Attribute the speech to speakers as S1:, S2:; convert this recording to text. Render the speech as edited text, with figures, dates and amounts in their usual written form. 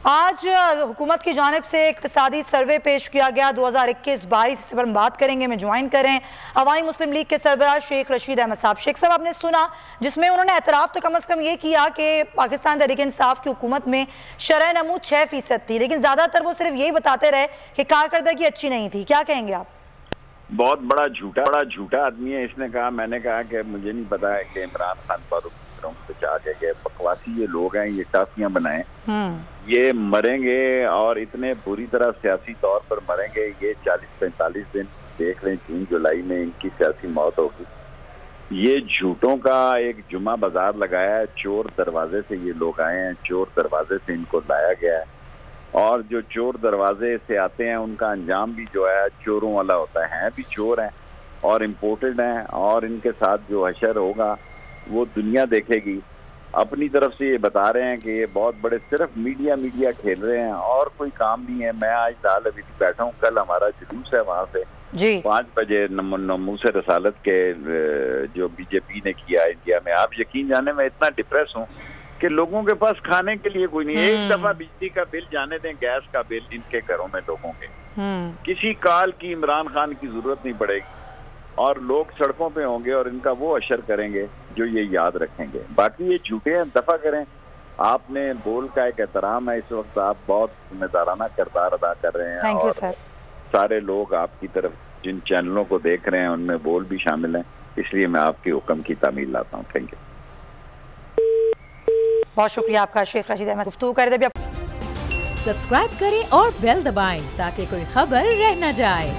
S1: आज हुकूमत की जानिब से इक्तिसादी सर्वे पेश किया गया 2021-22, इस पर हम बात करेंगे। में ज्वाइन करें अवामी मुस्लिम लीग के सरबराह शेख रशीद अहमद साहब। शेख साहब, आपने सुना जिसमें उन्होंने एतराफ़ तो कम अज़ कम ये किया कि पाकिस्तान तहरीक इंसाफ की हुकूमत में शरह नमू 6% थी, लेकिन ज़्यादातर वो सिर्फ यही बताते रहे कि कारकर्दगी अच्छी नहीं थी। क्या कहेंगे आप?
S2: बहुत बड़ा झूठा आदमी है। इसने कहा, मैंने कहा कि मुझे नहीं पता है कि इमरान खान फारूक बचा के गए। बकवासी ये लोग हैं, ये टाफियां बनाए, ये मरेंगे और इतने बुरी तरह सियासी तौर पर मरेंगे। ये 40-45 दिन देख लें, जून जुलाई में इनकी सियासी मौत होगी। ये झूठों का एक जुमा बाजार लगाया है। चोर दरवाजे से ये लोग आए हैं, चोर दरवाजे से इनको लाया गया है, और जो चोर दरवाजे से आते हैं उनका अंजाम भी जो है चोरों वाला होता है। भी चोर हैं और इम्पोर्टेड हैं, और इनके साथ जो हशर होगा वो दुनिया देखेगी। अपनी तरफ से ये बता रहे हैं कि ये बहुत बड़े, सिर्फ मीडिया खेल रहे हैं और कोई काम नहीं है। मैं आज दाल अभी बैठा हूँ, कल हमारा जुलूस है वहाँ से 5 बजे नमूस रसालत के जो बीजेपी ने किया इंडिया में। आप यकीन जाने, मैं इतना डिप्रेस हूँ कि लोगों के पास खाने के लिए कोई नहीं। एक दफा बिजली का बिल जाने दें, गैस का बिल इनके घरों में लोगों के, किसी काल की इमरान खान की जरूरत नहीं पड़ेगी, और लोग सड़कों पे होंगे और इनका वो असर करेंगे जो ये याद रखेंगे। बाकी ये झूठे हैं, दफा करें। आपने बोल का एक एहतराम है, इस वक्त आप बहुत जिम्मेदाराना किरदार अदा कर रहे हैं।
S1: Thank you sir.
S2: सारे लोग आपकी तरफ जिन चैनलों को देख रहे हैं उनमें बोल भी शामिल हैं, इसलिए मैं आपके हुक्म की तामील लाता हूँ। Thank you.
S1: बहुत शुक्रिया आपका शेख रशीद अहमद। गुफ्तगू कर दे।
S3: सब्सक्राइब करें और बेल दबाएं ताकि कोई खबर रह न जाए।